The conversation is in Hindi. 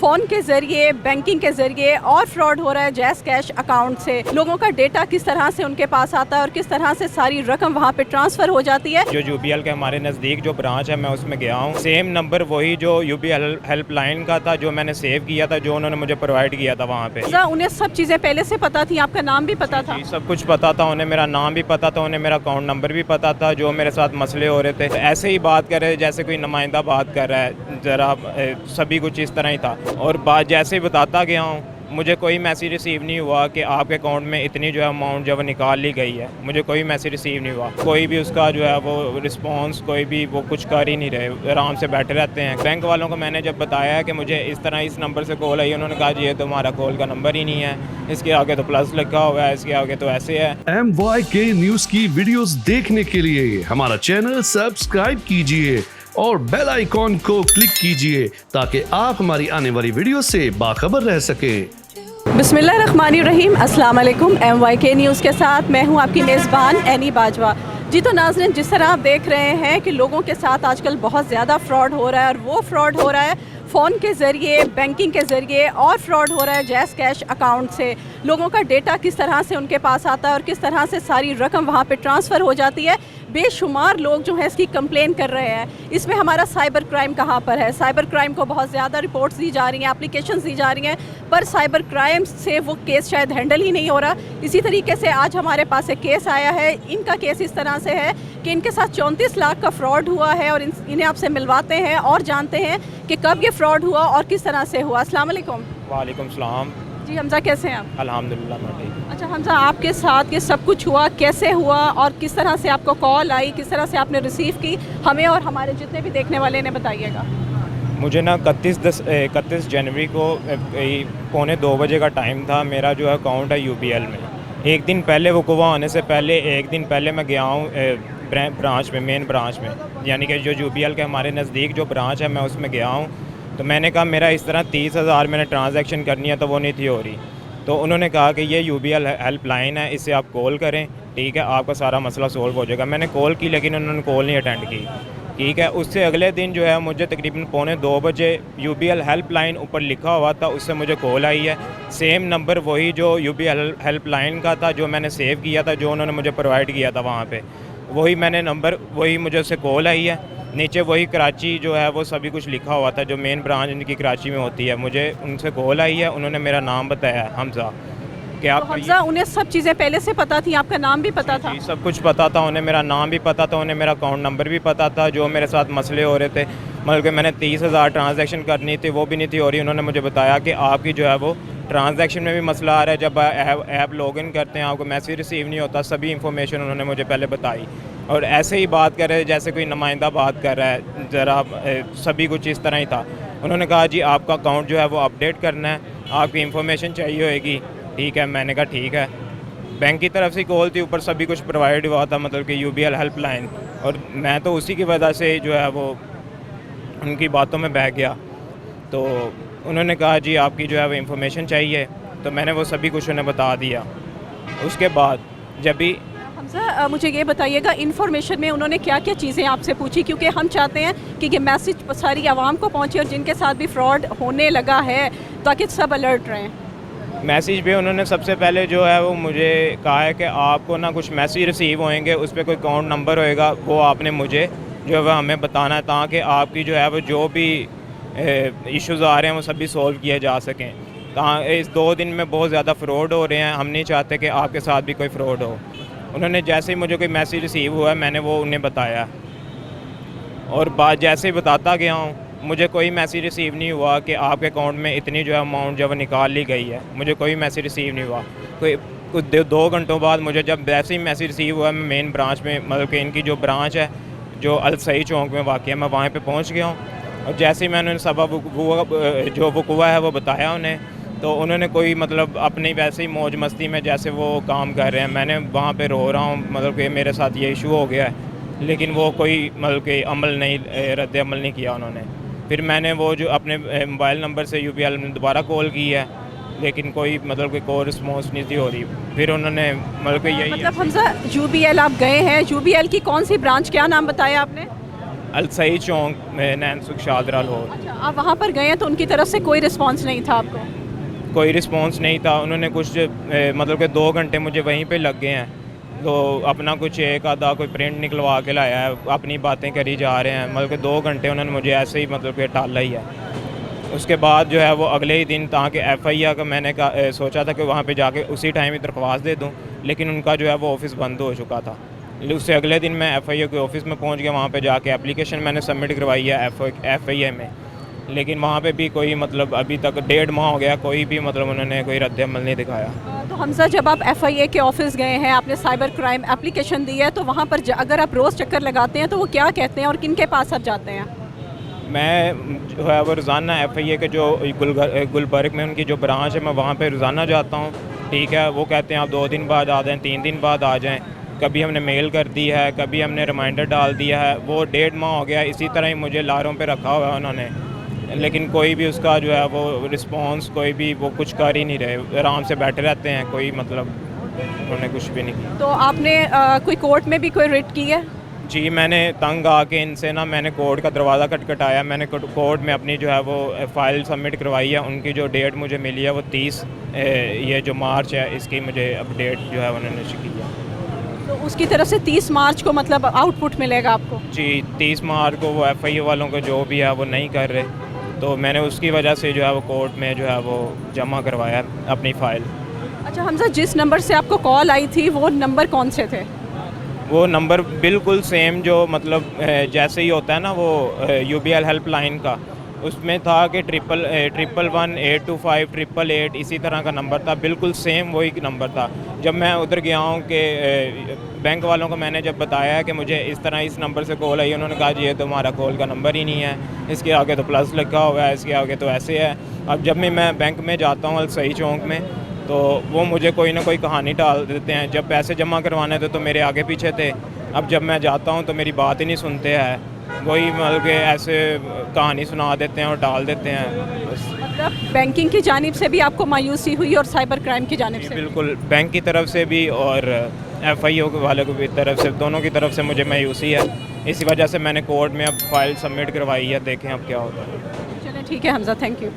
फ़ोन के ज़रिए, बैंकिंग के ज़रिए और फ्रॉड हो रहा है जैज़ कैश अकाउंट से। लोगों का डेटा किस तरह से उनके पास आता है और किस तरह से सारी रकम वहाँ पे ट्रांसफ़र हो जाती है। जो यूबीएल के हमारे नज़दीक जो ब्रांच है, मैं उसमें गया हूँ। सेम नंबर वही जो यूबीएल हेल्पलाइन का था, जो मैंने सेव किया था, जो उन्होंने मुझे प्रोवाइड किया था वहाँ पे। उन्हें सब चीज़ें पहले से पता थी, आपका नाम भी पता था? जी, सब कुछ पता था उन्हें, मेरा नाम भी पता था उन्हें, मेरा अकाउंट नंबर भी पता था, जो मेरे साथ मसले हो रहे थे। ऐसे ही बात कर रहे जैसे कोई नुमाइंदा बात कर रहा है, ज़रा सभी कुछ इस तरह ही था। और बात जैसे ही बताता गया हूँ, मुझे कोई मैसेज रिसीव नहीं हुआ कि आपके अकाउंट में इतनी जो है अमाउंट जो है निकाल ली गई है। मुझे कोई मैसेज रिसीव नहीं हुआ, कोई भी उसका जो है वो रिस्पांस, कोई भी वो कुछ कर ही नहीं रहे, आराम से बैठे रहते हैं। बैंक वालों को मैंने जब बताया कि मुझे इस तरह इस नंबर से कॉल आई, उन्होंने कहा जी ये तो हमारा कॉल का नंबर ही नहीं है, इसके आगे तो प्लस लिखा हुआ है, इसके आगे तो ऐसे है। MYK न्यूज की वीडियोस देखने के लिए हमारा चैनल सब्सक्राइब कीजिए और बेल आइकॉन को क्लिक कीजिए ताकि आप हमारी आने वाली वीडियो से बाखबर रह सकें। बिस्मिल्लाहिर्रहमानिर्रहीम, अस्सलाम वालेकुम। MYK न्यूज़ के साथ मैं हूं आपकी मेज़बान एनी बाजवा। जी तो नाज़रीन, जिस तरह आप देख रहे हैं कि लोगों के साथ आजकल बहुत ज़्यादा फ्रॉड हो रहा है और वो फ्रॉड हो रहा है फ़ोन के ज़रिए, बैंकिंग के ज़रिए और फ्रॉड हो रहा है जैज़ कैश अकाउंट से। लोगों का डेटा किस तरह से उनके पास आता है और किस तरह से सारी रकम वहाँ पे ट्रांसफ़र हो जाती है। बेशुमार लोग जो हैं इसकी कंप्लेन कर रहे हैं। इसमें हमारा साइबर क्राइम कहाँ पर है? साइबर क्राइम को बहुत ज़्यादा रिपोर्ट्स दी जा रही हैं, एप्लीकेशंस दी जा रही हैं, पर साइबर क्राइम से वो केस शायद हैंडल ही नहीं हो रहा। इसी तरीके से आज हमारे पास एक केस आया है। इनका केस इस तरह से है कि इनके साथ 34 लाख का फ्रॉड हुआ है और इन्हें आपसे मिलवाते हैं और जानते हैं कि कब ये फ्रॉड हुआ और किस तरह से हुआ। अस्सलाम वालेकुम। वालेकुम सलाम। जी हमजा, कैसे हैं आप? अल्हम्दुलिल्लाह मैं ठीक। अच्छा हमजा, आपके साथ ये सब कुछ हुआ, कैसे हुआ और किस तरह से आपको कॉल आई, किस तरह से आपने रिसीव की, हमें और हमारे जितने भी देखने वाले ने बताइएगा। मुझे ना 31 जनवरी को 1:45 बजे का टाइम था। मेरा जो अकाउंट है यूबीएल में, एक दिन पहले वक़ूवा होने से पहले एक दिन पहले मैं गया हूँ ब्रांच में, मेन ब्रांच में, यानी कि जो यूबीएल के हमारे नज़दीक जो ब्रांच है, मैं उसमें गया हूँ। तो मैंने कहा मेरा इस तरह 30,000 मैंने ट्रांजैक्शन करनी है, तो वो नहीं थी हो रही। तो उन्होंने कहा कि ये यूबीएल हेल्पलाइन है, इससे आप कॉल करें, ठीक है, आपका सारा मसला सोल्व हो जाएगा। मैंने कॉल की लेकिन उन्होंने कॉल नहीं अटेंड की, ठीक है। उससे अगले दिन जो है मुझे तकरीबन 1:45 बजे यूबीएल हेल्पलाइन ऊपर लिखा हुआ था, उससे मुझे कॉल आई है। सेम नंबर वही जो यूबीएल हेल्पलाइन का था, जो मैंने सेव किया था, जो उन्होंने मुझे प्रोवाइड किया था वहाँ पे, वही मैंने नंबर, वही मुझे उससे कॉल आई है। नीचे वही कराची जो है वो सभी कुछ लिखा हुआ था, जो मेन ब्रांच इनकी कराची में होती है। मुझे उनसे कॉल आई है, उन्होंने मेरा नाम बताया हमजा, कि आप हमजा, उन्हें सब चीज़ें पहले से पता थी, आपका नाम भी पता था? जी, सब कुछ पता था उन्हें, मेरा नाम भी पता था उन्हें, मेरा अकाउंट नंबर भी पता था, जो मेरे साथ मसले हो रहे थे, मतलब कि मैंने 30,000 ट्रांजैक्शन करनी थी, वो भी नहीं थी हो रही। उन्होंने मुझे बताया कि आपकी जो है वो ट्रांजैक्शन में भी मसला आ रहा है, जब ऐप लॉगिन करते हैं आपको मैसेज रिसीव नहीं होता। सभी इंफॉर्मेशन उन्होंने मुझे पहले बताई और ऐसे ही बात कर रहे जैसे कोई नुमाइंदा बात कर रहा है, ज़रा सभी कुछ इस तरह ही था। उन्होंने कहा जी आपका अकाउंट जो है वो अपडेट करना है, आपकी इंफॉर्मेशन चाहिए होगी, ठीक है। मैंने कहा ठीक है। बैंक की तरफ से कॉल थी, ऊपर सभी कुछ प्रोवाइड हुआ था, मतलब कि यूबीएल हेल्पलाइन, और मैं तो उसी की वजह से जो है वो उनकी बातों में बह गया। तो उन्होंने कहा जी आपकी जो है वो इंफॉर्मेशन चाहिए, तो मैंने वो सभी कुछ उन्हें बता दिया। उसके बाद जब भी हमजा, मुझे ये बताइएगा इन्फॉर्मेशन में उन्होंने क्या क्या चीज़ें आपसे पूछी, क्योंकि हम चाहते हैं कि ये मैसेज सारी आवाम को पहुँचे और जिनके साथ भी फ्रॉड होने लगा है ताकि सब अलर्ट रहें। मैसेज पे उन्होंने सबसे पहले जो है वो मुझे कहा है कि आपको ना कुछ मैसेज रिसीव होंगे, उस पर कोई अकाउंट नंबर होएगा, वो आपने मुझे जो है वो हमें बताना है, ताकि आपकी जो है वो जो भी इश्यूज़ आ रहे हैं वो सभी सॉल्व किए जा सकें। इस 2 दिन में बहुत ज़्यादा फ्रॉड हो रहे हैं, हम नहीं चाहते कि आपके साथ भी कोई फ्रॉड हो। उन्होंने जैसे ही मुझे कोई मैसेज रिसीव हुआ, मैंने वो उन्हें बताया और बात जैसे ही बताता गया हूँ, मुझे कोई मैसेज रिसीव नहीं हुआ कि आपके अकाउंट में इतनी जो है अमाउंट जो है निकाल ली गई है। मुझे कोई मैसेज रिसीव नहीं हुआ। कोई कुछ 2 घंटों बाद मुझे जब वैसे ही मैसेज रिसीव हुआ, मैं मेन ब्रांच में, मतलब कि इनकी जो ब्रांच है जो अलसई चौक में वाक़ है, मैं वहाँ पे पहुँच गया हूँ। और जैसे ही मैंने उन्हें सबब जो वक़ूआ है वो बताया उन्हें, तो उन्होंने कोई मतलब अपनी वैसे ही मौज मस्ती में जैसे वो काम कर रहे हैं, मैंने वहाँ पे रो रहा हूँ, मतलब कि मेरे साथ ये इशू हो गया है, लेकिन वो कोई मतलब कि अमल नहीं, रद्द अमल नहीं किया उन्होंने। फिर मैंने वो जो अपने मोबाइल नंबर से यूबीएल में दोबारा कॉल की है, लेकिन कोई मतलब कि कोई रिस्पॉन्स नहीं थी हो रही। फिर उन्होंने मतलब कि यही मतलब हमजा, यूबीएल आप गए हैं, यूबीएल की कौन सी ब्रांच, क्या नाम बताया आपने? अलसई चौक में नैनसुख शादरा लाहौर। अच्छा, आप वहाँ पर गए हैं तो उनकी तरफ से कोई रिस्पांस नहीं था आपको? कोई रिस्पांस नहीं था। उन्होंने कुछ मतलब कि 2 घंटे मुझे वहीं पे लग गए हैं, तो अपना कुछ एक आधा कोई प्रिंट निकलवा के लाया है, अपनी बातें करी जा रहे हैं। मतलब कि 2 घंटे उन्होंने मुझे ऐसे ही मतलब कि टाला ही है। उसके बाद जो है वो अगले ही दिन ताकि FIR का मैंने सोचा था कि वहाँ पे जाके उसी टाइम ही दरख्वास्त दे दूँ, लेकिन उनका जो है वो ऑफ़िस बंद हो चुका था। उससे अगले दिन मैं FIR के ऑफ़िस में पहुँच गया। वहाँ पे जाके एप्लीकेशन मैंने सबमिट करवाई है FIR में, लेकिन वहाँ पे भी कोई मतलब अभी तक 1.5 माह हो गया, कोई भी मतलब उन्होंने कोई रद्द-ए-अमल नहीं दिखाया। तो हमजा, जब आप FIA के ऑफिस गए हैं, आपने साइबर क्राइम एप्लीकेशन दी है, तो वहाँ पर अगर आप रोज़ चक्कर लगाते हैं तो वो क्या कहते हैं और किन के पास आप जाते हैं? मैं जो है वो रोज़ाना FIA के जो गुलबर्ग में उनकी जो ब्रांच है, मैं वहाँ पे रोज़ाना जाता हूँ। ठीक है, वो कहते हैं आप 2 दिन बाद आ जाएँ, 3 दिन बाद आ जाएँ। कभी हमने मेल कर दी है, कभी हमने रिमाइंडर डाल दिया है। वो 1.5 माह हो गया, इसी तरह ही मुझे लारों पे रखा हुआ है उन्होंने, लेकिन कोई भी उसका जो है वो रिस्पॉन्स, कोई भी वो कुछ कर ही नहीं रहे। आराम से बैठे रहते हैं, कोई मतलब उन्होंने कुछ भी नहीं किया। तो आपने कोई कोर्ट में भी कोई रिट की है? जी, मैंने तंग आके इनसे ना मैंने कोर्ट का दरवाज़ा खटखटाया। मैंने कोर्ट में अपनी जो है वो फ़ाइल सबमिट करवाई है। उनकी जो डेट मुझे मिली है वो 30 ये जो मार्च है, इसकी मुझे अपडेट जो है उन्होंने की है। तो उसकी तरफ से 30 मार्च को मतलब आउटपुट मिलेगा आपको? जी, 30 मार्च को वो FIA वालों को जो भी है वो नहीं कर रहे, तो मैंने उसकी वजह से जो है वो कोर्ट में जो है वो जमा करवाया अपनी फ़ाइल। अच्छा हमजा, जिस नंबर से आपको कॉल आई थी वो नंबर कौन से थे? वो नंबर बिल्कुल सेम जो मतलब जैसे ही होता है ना वो UBL हेल्पलाइन का, उसमें था कि 111 825 888 इसी तरह का नंबर था, बिल्कुल सेम वही नंबर था। जब मैं उधर गया हूँ कि बैंक वालों को मैंने जब बताया कि मुझे इस तरह इस नंबर से कॉल आई, उन्होंने कहा जी ये तो हमारा कॉल का नंबर ही नहीं है, इसके आगे तो प्लस लिखा हुआ है, इसके आगे तो ऐसे है। अब जब मैं बैंक में जाता हूँ अलसई चौक में, तो वो मुझे कोई ना कोई कहानी टाल देते हैं। जब पैसे जमा करवाने थे तो मेरे आगे पीछे थे, अब जब मैं जाता हूँ तो मेरी बात ही नहीं सुनते हैं, वही मतलब कि ऐसे कहानी सुना देते हैं और टाल देते हैं बस। मतलब बैंकिंग की जानिब से भी आपको मायूसी हुई और साइबर क्राइम की जानिब से? बिल्कुल, बैंक की तरफ से भी और FIO वाले की तरफ से, दोनों की तरफ से मुझे मायूसी है। इसी वजह से मैंने कोर्ट में अब फाइल सबमिट करवाई है, देखें अब क्या होता है। चलें ठीक है हमजा, थैंक यू।